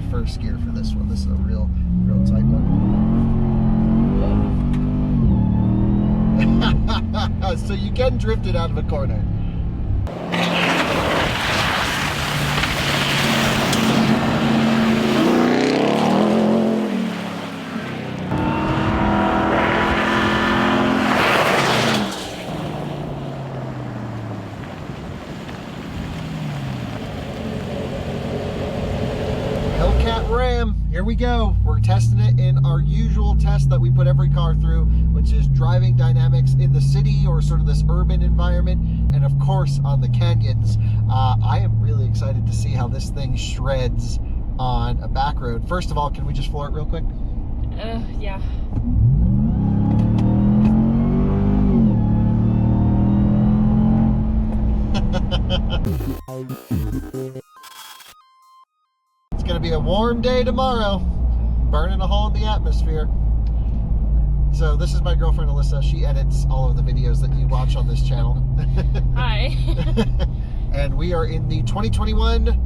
first gear for this one. This is a real tight one. So you can drift it out of a corner. Here we go. We're testing it in our usual test that we put every car through, which is driving dynamics in the city or sort of this urban environment, and of course on the canyons. I am really excited to see how this thing shreds on a back road. First of all, can we just floor it real quick? Yeah. It's gonna be a warm day tomorrow, burning a hole in the atmosphere. So this is my girlfriend Alyssa. She edits all of the videos that you watch on this channel. Hi. And we are in the 2021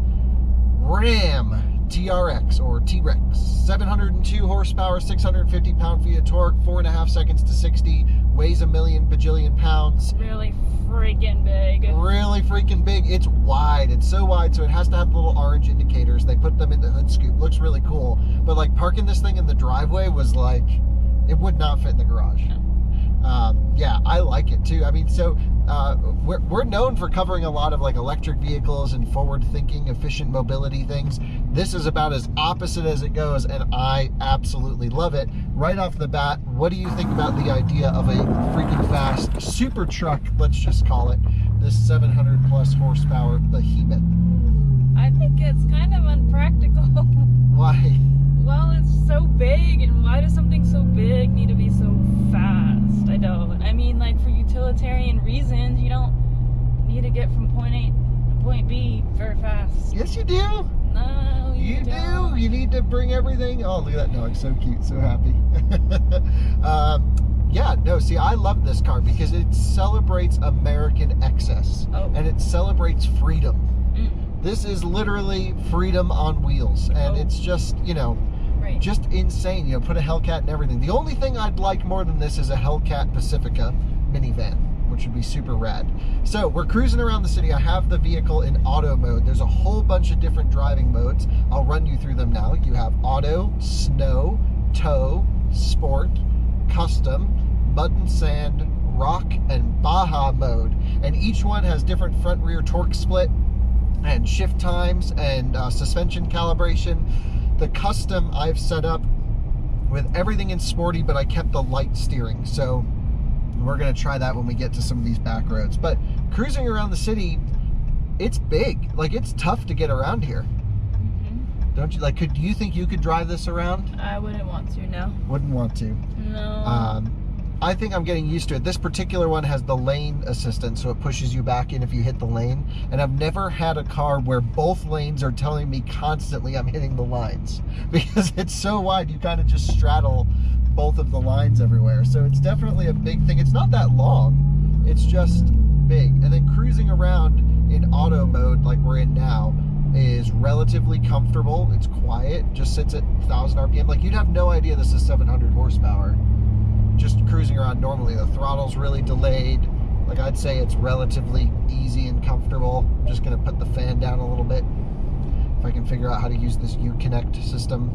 Ram TRX or T-Rex. 702 horsepower, 650 pound-feet of torque, 4.5 seconds to 60, weighs a million bajillion pounds. Really freaking big. Really freaking big. It's wide. It's so wide, so it has to have little orange indicators. They put them in the hood scoop. Looks really cool. But like parking this thing in the driveway was like, it would not fit in the garage. Yeah, I like it too. I mean, so we're known for covering a lot of like electric vehicles and forward-thinking, efficient mobility things. This is about as opposite as it goes, and I absolutely love it. Right off the bat, what do you think about the idea of a freaking fast super truck, let's just call it, this 700 plus horsepower behemoth? I think it's kind of unpractical. Why? Well, it's so big, and why does something so big need to be so fast? I don't. I mean, like, for utilitarian reasons, you don't need to get from point A to point B very fast. Yes, you do. No, you don't. do. You need to bring everything. Oh, look at that dog. So cute. So happy. Yeah, no, see, I love this car because it celebrates American excess. Oh. And it celebrates freedom. This is literally freedom on wheels. And it's just, you know, right, just insane. You know, put a Hellcat and everything. The only thing I'd like more than this is a Hellcat Pacifica minivan, which would be super rad. So we're cruising around the city. I have the vehicle in auto mode. There's a whole bunch of different driving modes. I'll run you through them now. You have auto, snow, tow, sport, custom, mud and sand, rock, and Baja mode. And each one has different front rear torque split and shift times and suspension calibration. The custom I've set up with everything in sporty, but I kept the light steering. So we're gonna try that when we get to some of these back roads. But cruising around the city, it's big. Like, it's tough to get around here. Don't you? Like, do you think you could drive this around? I wouldn't want to, no. Wouldn't want to. No. I think I'm getting used to it. This particular one has the lane assistance, so it pushes you back in if you hit the lane. And I've never had a car where both lanes are telling me constantly I'm hitting the lines. Because it's so wide, you kind of just straddle both of the lines everywhere. So it's definitely a big thing. It's not that long, it's just big. And then cruising around in auto mode like we're in now is relatively comfortable. It's quiet, just sits at 1,000 RPM. Like, you'd have no idea this is 700 horsepower. Just cruising around normally. The throttle's really delayed. Like, I'd say it's relatively easy and comfortable. I'm just gonna put the fan down a little bit. If I can figure out how to use this Uconnect system.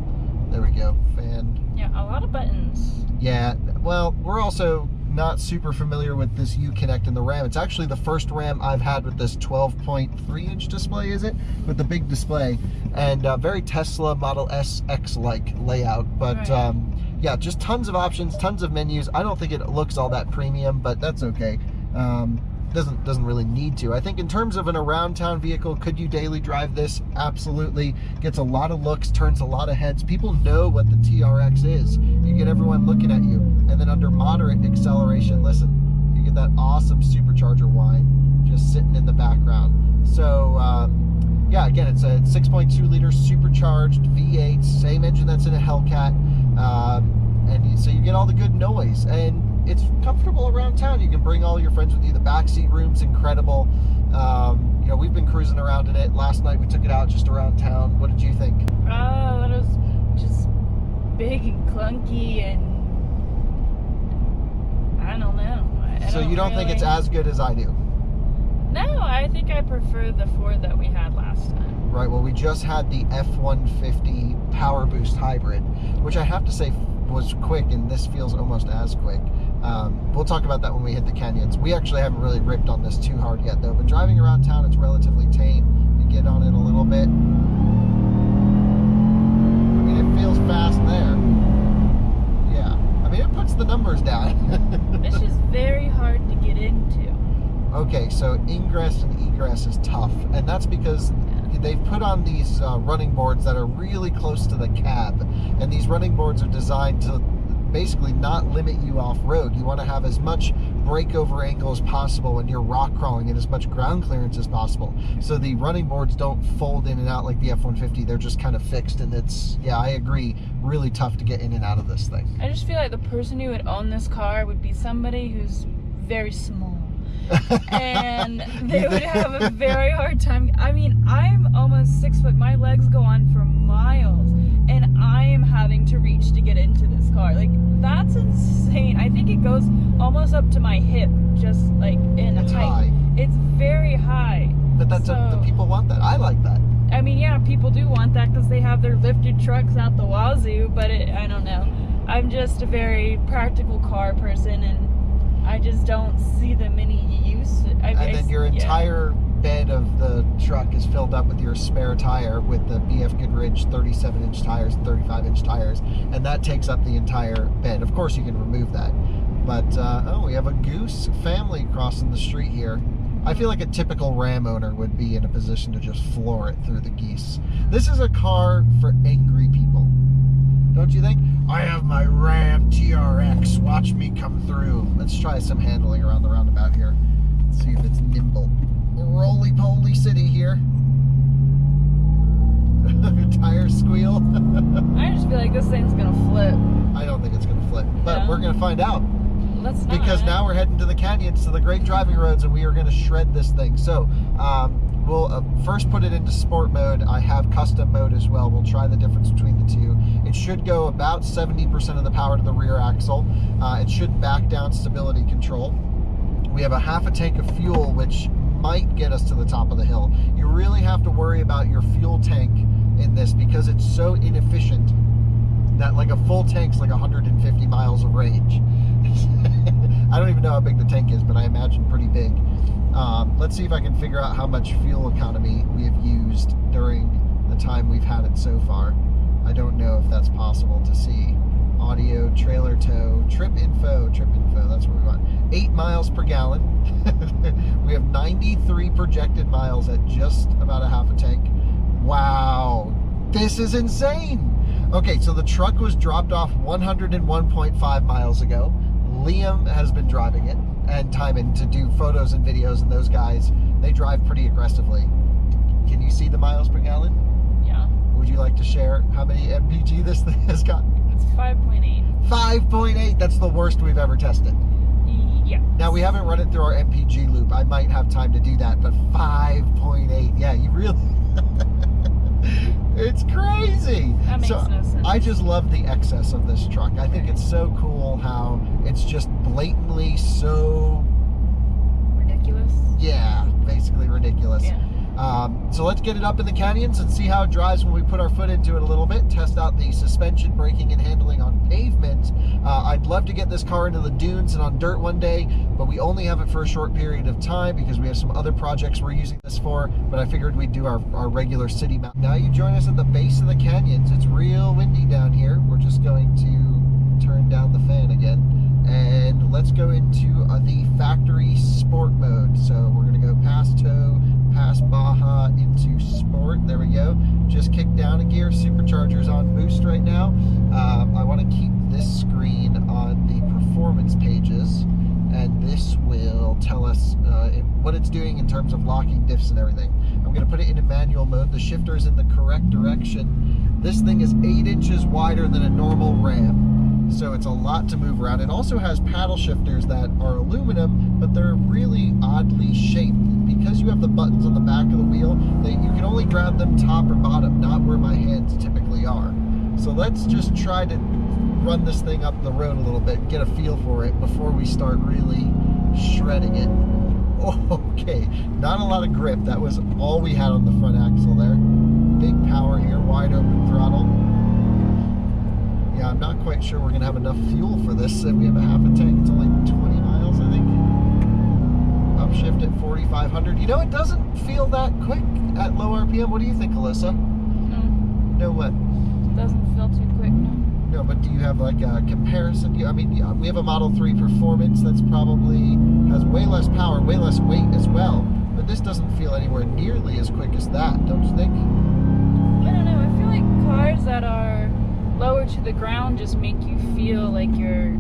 There we go, fan. Yeah, a lot of buttons. Yeah, well, we're also not super familiar with this Uconnect in the Ram. It's actually the first Ram I've had with this 12.3-inch display, is it? With the big display. And very Tesla Model S X-like layout. But right. Yeah, just tons of options, tons of menus. I don't think it looks all that premium, but that's okay. Doesn't really need to. I think in terms of an around town vehicle, could you daily drive this? Absolutely. Gets a lot of looks, turns a lot of heads. People know what the TRX is. You get everyone looking at you. And then under moderate acceleration, listen, you get that awesome supercharger whine just sitting in the background. So yeah, again, it's a 6.2 liter supercharged V8, same engine that's in a Hellcat. And so you get all the good noise, and it's comfortable around town. You can bring all your friends with you. The backseat room's incredible. You know, we've been cruising around in it. Last night we took it out just around town. What did you think? Oh, big and clunky, and I don't know. So you don't think it's as good as I do? No, I think I prefer the Ford that we had last time. Right, well, we just had the F-150 Power Boost Hybrid, which I have to say was quick, and this feels almost as quick. We'll talk about that when we hit the canyons. We actually haven't really ripped on this too hard yet, though, but driving around town, it's relatively tame. You get on it a little bit. I mean, it feels fast there. Yeah, I mean, it puts the numbers down. It's just very hard to get into. Okay, so ingress and egress is tough, and that's because they've put on these running boards that are really close to the cab, and these running boards are designed to basically not limit you off-road. You want to have as much breakover angle as possible when you're rock crawling and as much ground clearance as possible. So the running boards don't fold in and out like the F-150. They're just kind of fixed, and it's, yeah, I agree, really tough to get in and out of this thing. I just feel like the person who would own this car would be somebody who's very small. And they would have a very hard time. I mean, I'm almost 6 foot. My legs go on for miles, and I am having to reach to get into this car. Like, that's insane. I think it goes almost up to my hip, just like in It's height. high. It's very high. But that's the people want that. I like that. I mean, yeah, people do want that because they have their lifted trucks out the wazoo, but I don't know. I'm just a very practical car person, and I just don't see the many use. And then your entire bed of the truck is filled up with your spare tire with the BF Goodrich 37-inch tires and 35-inch tires, and that takes up the entire bed. Of course, you can remove that. But, oh, we have a Goose family crossing the street here. I feel like a typical Ram owner would be in a position to just floor it through the geese. This is a car for angry people. Don't you think? I have my Ram TRX. Watch me come through. Let's try some handling around the roundabout here. Let's see if it's nimble. Roly-poly city here. Tire squeal. I just feel like this thing's gonna flip. I don't think it's gonna flip, but Yeah. we're gonna find out. Let's not. Because now we're heading to the canyons, to the great driving roads, and we are gonna shred this thing. So, we'll first put it into sport mode. I have custom mode as well. We'll try the difference between the two. It should go about 70% of the power to the rear axle. It should back down stability control. We have a half a tank of fuel, which might get us to the top of the hill. You really have to worry about your fuel tank in this because it's so inefficient that like a full tank's like 150 miles of range. I don't even know how big the tank is, but I imagine pretty big. Let's see if I can figure out how much fuel economy we have used during the time we've had it so far. I don't know if that's possible to see. Audio, trailer tow, trip info, that's what we want. 8 miles per gallon. We have 93 projected miles at just about a half a tank. Wow, this is insane. Okay, so the truck was dropped off 101.5 miles ago. Liam has been driving it and Timon to do photos and videos, and those guys, they drive pretty aggressively. Can you see the miles per gallon? Yeah. Would you like to share how many MPG this thing has got? It's 5.8. 5.8, that's the worst we've ever tested. Yeah. Now, we haven't run it through our MPG loop. I might have time to do that, but 5.8, yeah, you really... It's crazy. That makes no sense. I just love the excess of this truck. I think it's so cool how it's just blatantly so... Ridiculous. Yeah, basically ridiculous. Yeah. So let's get it up in the canyons and see how it drives when we put our foot into it a little bit, test out the suspension, braking, and handling on pavement. I'd love to get this car into the dunes and on dirt one day, but we only have it for a short period of time because we have some other projects we're using this for, but I figured we'd do our regular city map. Now you join us at the base of the canyons. It's real windy down here. We're just going to turn down the fan again. And let's go into the factory sport mode. So we're going to go past tow, past Baja, into sport. There we go. Just kick down a gear. Supercharger's on boost right now. I want to keep this screen on the performance pages, and this will tell us what it's doing in terms of locking diffs and everything. I'm going to put it into manual mode. The shifter is in the correct direction. This thing is 8 inches wider than a normal Ram, so it's a lot to move around. It also has paddle shifters that are aluminum, but they're really oddly shaped. Because you have the buttons on the back of the wheel, you can only grab them top or bottom, not where my hands typically are. So let's just try to run this thing up the road a little bit, get a feel for it before we start really shredding it. Okay, not a lot of grip. That was all we had on the front axle there. Big power here, wide open throttle. Yeah, I'm not quite sure we're gonna have enough fuel for this. We have a half a tank. It's only 20 miles, I think. Upshift at 4,500. You know, it doesn't feel that quick at low RPM. What do you think, Alyssa? No. No what? It doesn't feel too quick, no. No, but do you have like a comparison? I mean, yeah, we have a Model 3 Performance that's probably has way less power, way less weight as well. But this doesn't feel anywhere nearly as quick as that, don't you think? I don't know. I feel like cars that are lower to the ground just make you feel like you're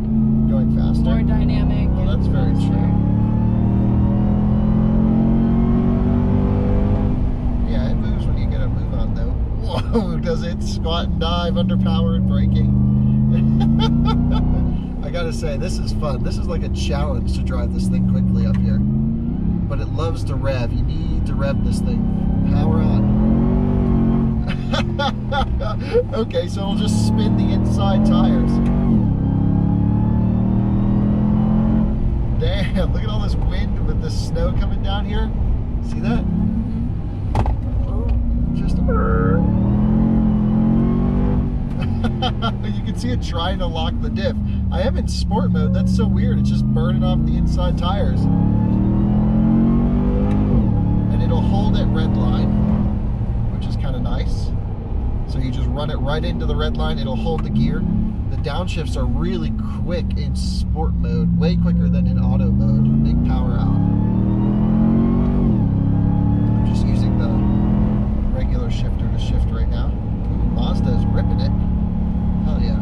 Going faster. more dynamic. Well, that's very true. Yeah, it moves when you get a move on, though. Whoa, does it squat and dive, underpowered, braking? I gotta say, this is fun. This is like a challenge to drive this thing quickly up here. But it loves to rev. You need to rev this thing. Power on. Okay, so it'll just spin the inside tires. Damn, look at all this wind with the snow coming down here. See that? Just you can see it trying to lock the diff. I am in sport mode. That's so weird. It's just burning off the inside tires. And it'll hold at red line, which is kind of nice. So you just run it right into the red line. It'll hold the gear. The downshifts are really quick in sport mode, way quicker than in auto mode. Big power out. I'm just using the regular shifter to shift right now. Mazda is ripping it. Hell yeah.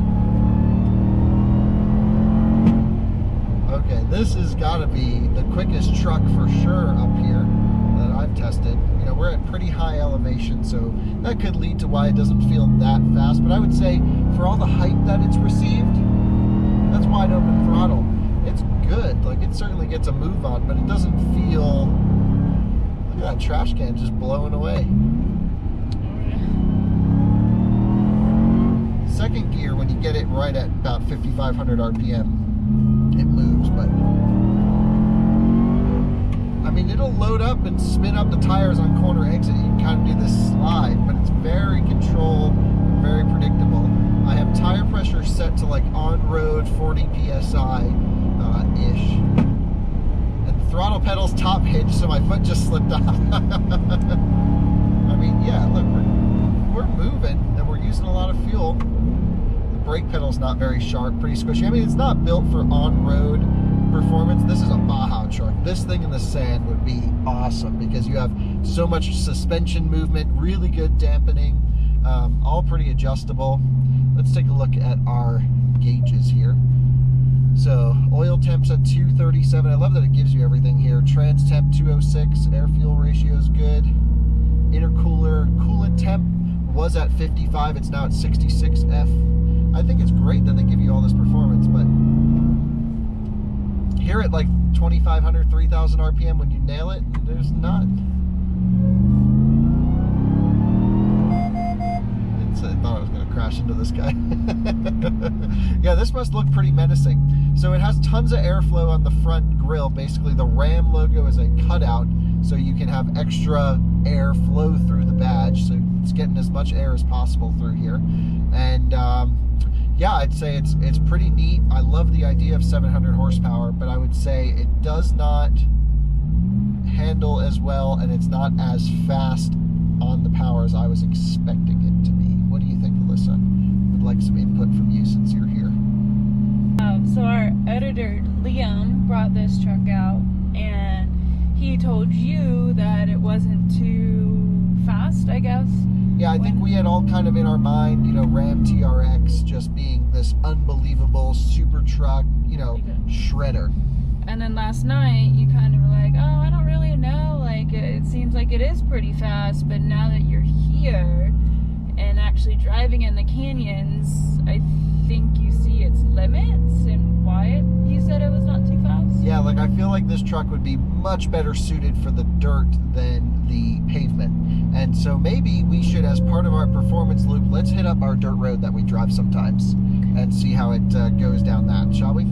Okay, this has got to be the quickest truck for sure up here that I've tested. You know, we're at pretty high elevation, so that could lead to why it doesn't feel that fast. But I would say for all the hype that it's received, that's wide open throttle. It's good. Like, it certainly gets a move on, but it doesn't feel... Look at that trash can just blowing away. Second gear, when you get it right at about 5,500 RPM, it moves, but I mean, it'll load up and spin up the tires on corner exit. You can kind of do this slide, but it's very controlled and very predictable. I have tire pressure set to like on-road 40 PSI ish, and the throttle pedal's top hinge, so my foot just slipped off. I mean, yeah, look, we're moving and we're using a lot of fuel. Brake pedal's not very sharp, pretty squishy. I mean, it's not built for on-road performance. This is a Baja truck. This thing in the sand would be awesome because you have so much suspension movement, really good dampening, all pretty adjustable. Let's take a look at our gauges here. So oil temp's at 237. I love that it gives you everything here. Trans temp 206. Air fuel ratio is good. Intercooler coolant temp was at 55. It's now at 66F. I think it's great that they give you all this performance, but here at like 2,500, 3,000 RPM, when you nail it, there's not. I thought I was going to crash into this guy. Yeah, this must look pretty menacing. So it has tons of airflow on the front grille. Basically, the Ram logo is a cutout, so you can have extra air flow through the badge. So it's getting as much air as possible through here. And yeah, I'd say it's pretty neat. I love the idea of 700 horsepower, but I would say it does not handle as well, and it's not as fast on the power as I was expecting it to be. What do you think, Alyssa? Would like some input from you since you're here. So our editor, Liam, brought this truck out, and he told you that it wasn't too fast, I guess. Yeah, I think we had all kind of in our mind, you know, Ram TRX just being this unbelievable super truck, you know, shredder. And then last night, you kind of were like, oh, I don't really know. Like, it seems like it is pretty fast, but now that you're here and actually driving in the canyons, I think you see its limits and why you said it was not too fast? Yeah, like I feel like this truck would be much better suited for the dirt than the pavement. And so maybe we should, as part of our performance loop, let's hit up our dirt road that we drive sometimes and see how it goes down that, shall we?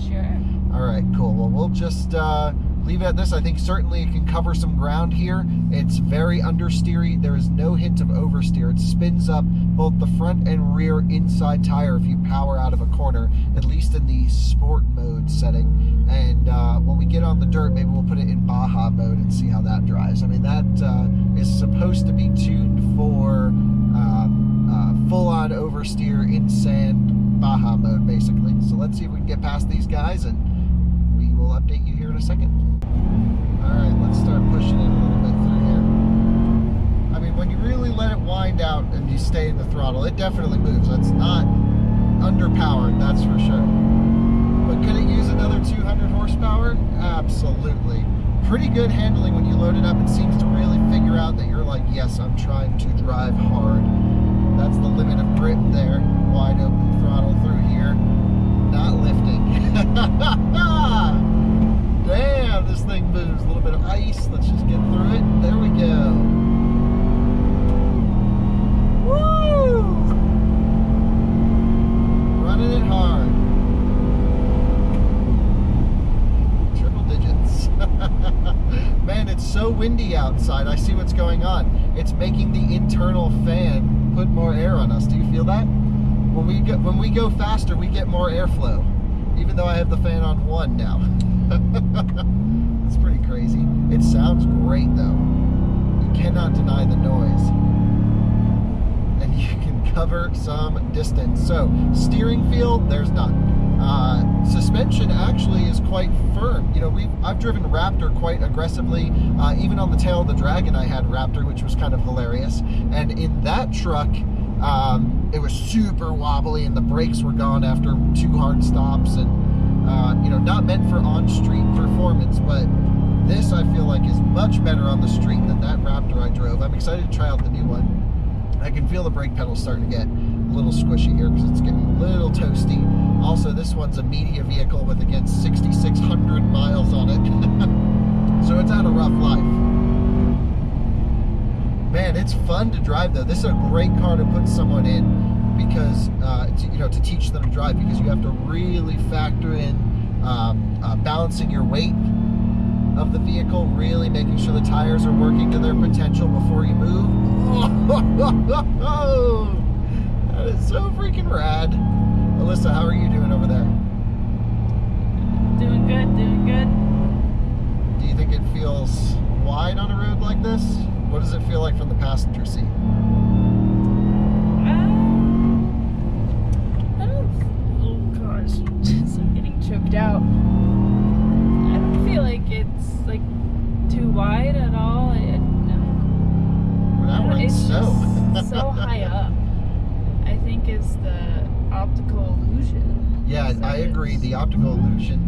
Sure. All right, cool. Well, we'll just leave it at this. I think certainly it can cover some ground here. It's very understeery. There is no hint of oversteer. It spins up both the front and rear inside tire if you power out of a corner, at least in the sport mode setting. And when we get on the dirt, maybe we'll put it in Baja mode and see how that drives. I mean, that is supposed to be tuned for full-on oversteer in sand Baja mode, basically. So let's see if we can get past these guys, and we will update you here in a second. All right, let's start pushing it a little bit through here. I mean, when you really let it wind out and you stay in the throttle, it definitely moves. That's not underpowered, that's for sure. But could it use another 200 horsepower? Absolutely. Pretty good handling when you load it up. It seems to really figure out that you're like, yes, I'm trying to drive hard. That's the limit of grip there. Wide open throttle through here. Not lifting. Damn, this thing moves. A little bit of ice. Let's just get through it. There we go. Woo! Running it hard. Triple digits. Man, it's so windy outside. I see what's going on. It's making the internal fan put more air on us. Do you feel that? When we go faster, we get more airflow. Even though I have the fan on 1 now. It's pretty crazy. It sounds great though. You cannot deny the noise. And you can cover some distance. So, steering feel, there's none. Suspension actually is quite firm. You know, I've driven Raptor quite aggressively. Even on the tail of the Dragon I had Raptor, which was kind of hilarious. And in that truck, it was super wobbly and the brakes were gone after 2 hard stops, and you know, not meant for on-street performance, but this I feel like is much better on the street than that Raptor I drove. I'm excited to try out the new one. I can feel the brake pedal starting to get a little squishy here because it's getting a little toasty. Also, this one's a media vehicle with, again, 6,600 miles on it. So it's had a rough life. Man, it's fun to drive though. This is a great car to put someone in because, you know, to teach them to drive, because you have to really factor in balancing your weight of the vehicle, really making sure the tires are working to their potential before you move. Oh, that is so freaking rad. Alyssa, how are you doing over there? Doing good, doing good. Do you think it feels wide on a road like this? What does it feel like from the passenger seat? I don't, oh gosh, I'm getting choked out. I don't feel like it's like too wide at all. It's just so high up. I think it's the optical illusion. Yeah, I agree. The optical illusion.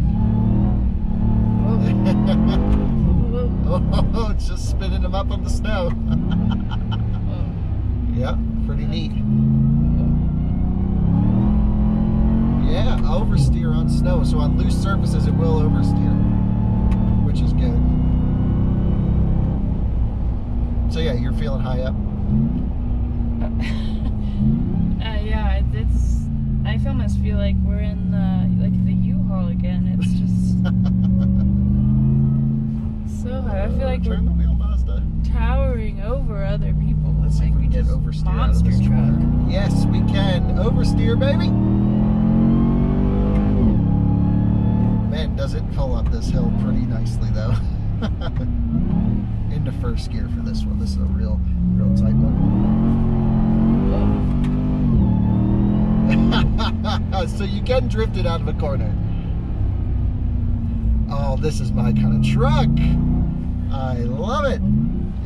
Oh, it's just spinning them up on the snow. Yeah, pretty neat. Yeah, oversteer on snow. So on loose surfaces, it will oversteer, which is good. So yeah, you're feeling high up. Yeah, I almost feel like we're in the U-Haul again. It's just so high. I feel like Turn the wheel, Mazda. Towering over other people. Let's see if we can get oversteer out of this truck. Yes, we can. Oversteer, baby. Man, does it pull up this hill pretty nicely, though. Into first gear for this one. This is a real tight one. So you can drift it out of a corner. Oh, this is my kind of truck. I love it.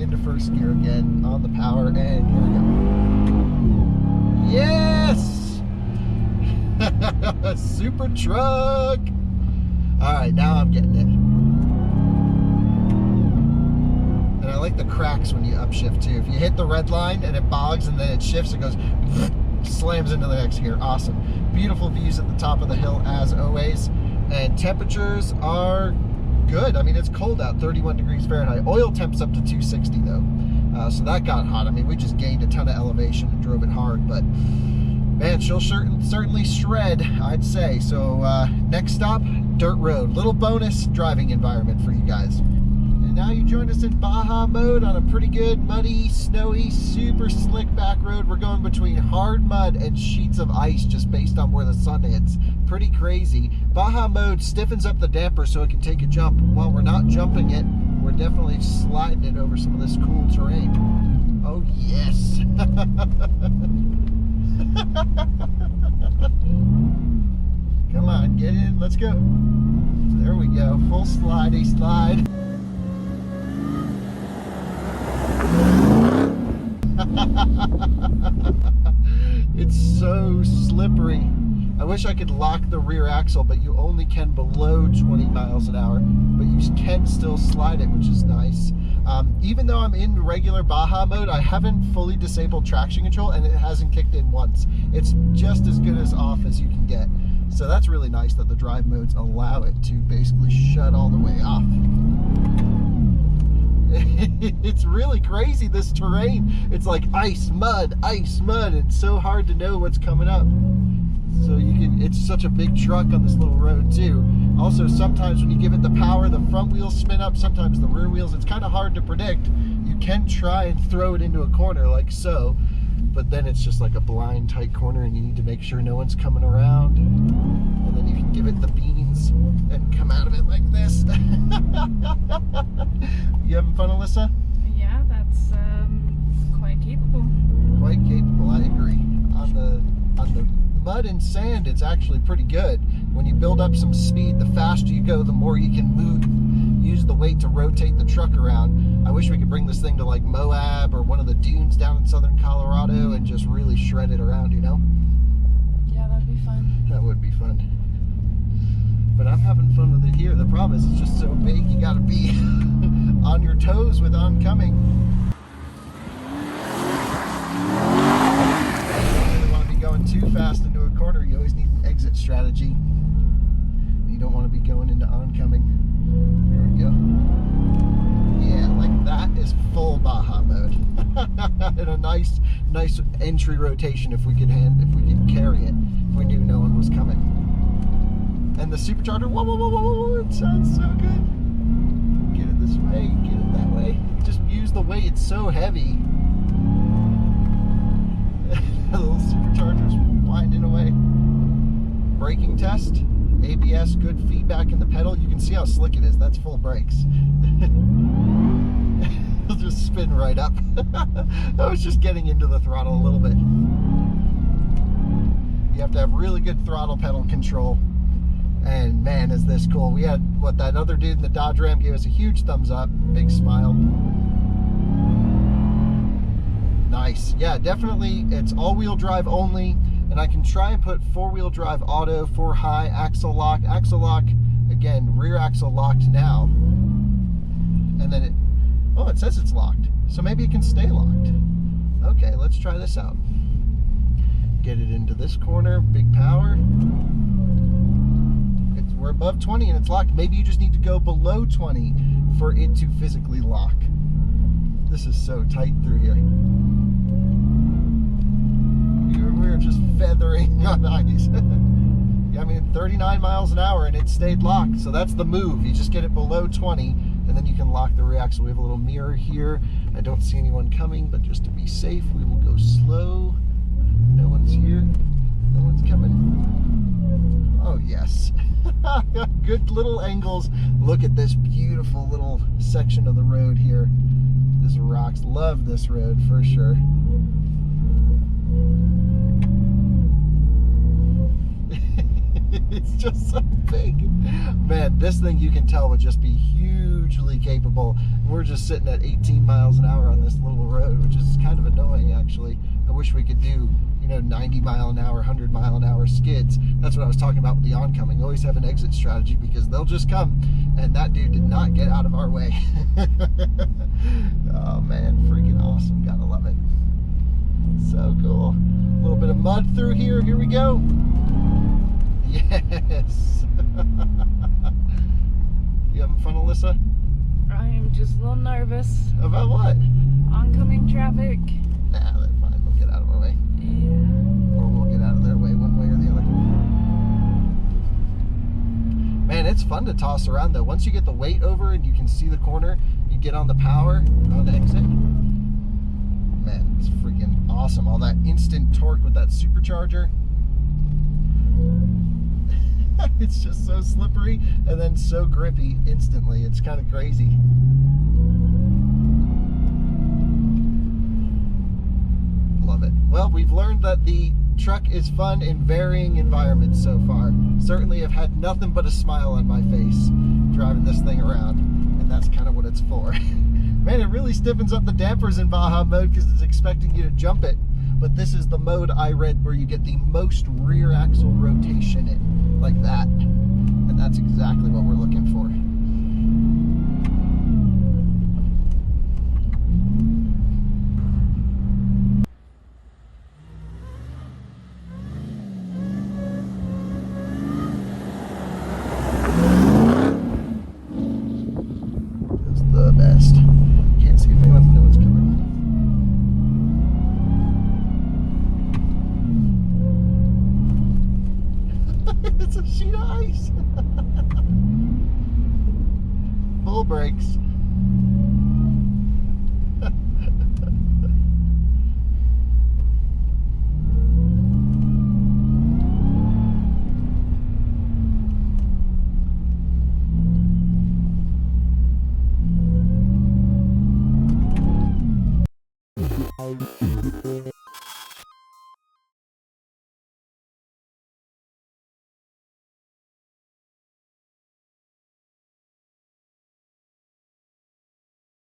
Into first gear again on the power, and here we go. Yes! Super truck. All right, now I'm getting it. And I like the cracks when you upshift too. If you hit the red line and it bogs and then it shifts, it goes slams into the next gear. Awesome. Beautiful views at the top of the hill as always. And temperatures are good. I mean, it's cold out, 31 degrees Fahrenheit. Oil temps up to 260 though. So that got hot. I mean, we just gained a ton of elevation and drove it hard, but man, she'll certainly shred, I'd say. So next stop, dirt road. Little bonus driving environment for you guys. And now you join us in Baja mode on a pretty good, muddy, snowy, super slick back road. We're going between hard mud and sheets of ice just based on where the sun hits. Pretty crazy. Baja mode stiffens up the damper so it can take a jump. While we're not jumping it, we're definitely sliding it over some of this cool terrain. Oh, yes. Come on, get in. Let's go. There we go. Full slidey slide. It's so slippery. I wish I could lock the rear axle, but you only can below 20 miles an hour, but you can still slide it, which is nice. Even though I'm in regular Baja mode, I haven't fully disabled traction control and it hasn't kicked in once. It's just as good as off as you can get. So that's really nice that the drive modes allow it to basically shut all the way off. It's really crazy, this terrain. It's like ice, mud, and it's so hard to know what's coming up. So it's such a big truck on this little road too. Also, sometimes when you give it the power, the front wheels spin up, sometimes the rear wheels. It's kind of hard to predict. You can try and throw it into a corner like so, but then it's just like a blind tight corner and you need to make sure no one's coming around. And then you can give it the beans and come out of it like this. You having fun, Alyssa? Yeah, that's quite capable. Quite capable, I agree. On the mud and sand, it's actually pretty good. When you build up some speed, the faster you go, the more you can use the weight to rotate the truck around. I wish we could bring this thing to like Moab or one of the dunes down in southern Colorado and just really shred it around, you know? Yeah, that'd be fun. That would be fun. But I'm having fun with it here. The problem is it's just so big, you gotta be on your toes with oncoming. Going too fast into a corner, you always need an exit strategy. You don't want to be going into oncoming. There we go. Yeah, like that is full Baja mode. And a nice entry rotation if we could carry it, if we knew no one was coming. And the supercharger, whoa, whoa, whoa, whoa, it sounds so good. Get it this way, get it that way. Just use the weight, it's so heavy. The little supercharger's winding away. Braking test, ABS, good feedback in the pedal. You can see how slick it is. That's full brakes. It'll just spin right up. I was just getting into the throttle a little bit. You have to have really good throttle pedal control. And man, is this cool. We had, that other dude in the Dodge Ram gave us a huge thumbs up. Big smile. Nice. Yeah, definitely. It's all-wheel drive only, and I can try and put four-wheel drive auto, 4 high, axle lock. Axle lock, again, rear axle locked now. And then it says it's locked. So maybe it can stay locked. Okay, let's try this out. Get it into this corner, big power. We're above 20 and it's locked. Maybe you just need to go below 20 for it to physically lock. This is so tight through here. We're just feathering on ice. Yeah, I mean, 39 miles an hour and it stayed locked. So that's the move. You just get it below 20 and then you can lock the rear axle. We have a little mirror here. I don't see anyone coming, but just to be safe, we will go slow. No one's here. No one's coming. Oh, yes. Good little angles. Look at this beautiful little section of the road here. This rocks. Love this road for sure. It's just so big. Man, this thing you can tell would just be hugely capable. We're just sitting at 18 miles an hour on this little road, which is kind of annoying actually. I wish we could do, 90 mile an hour, 100 mile an hour skids. That's what I was talking about with the oncoming. Always have an exit strategy because they'll just come, and that dude did not get out of our way. Oh man, freaking awesome. Gotta love it. So cool. A little bit of mud through here. Here we go. Yes. You having fun, Alyssa? I am just a little nervous. About what? Oncoming traffic. Nah, they're fine. They'll get out of our way. Yeah. Or we'll get out of their way one way or the other. Man, it's fun to toss around though. Once you get the weight over and you can see the corner, you get on the power, on the exit. Man, it's freaking awesome. All that instant torque with that supercharger. It's just so slippery and then so grippy instantly. It's kind of crazy. Love it. Well, we've learned that the truck is fun in varying environments so far. Certainly have had nothing but a smile on my face driving this thing around, and that's kind of what it's for. Man, it really stiffens up the dampers in Baja mode because it's expecting you to jump it. But this is the mode I read where you get the most rear axle rotation in, like that. And that's exactly what we're looking for. It's the best. Can't see if anyone's coming. It's a sheet of ice. Full brakes.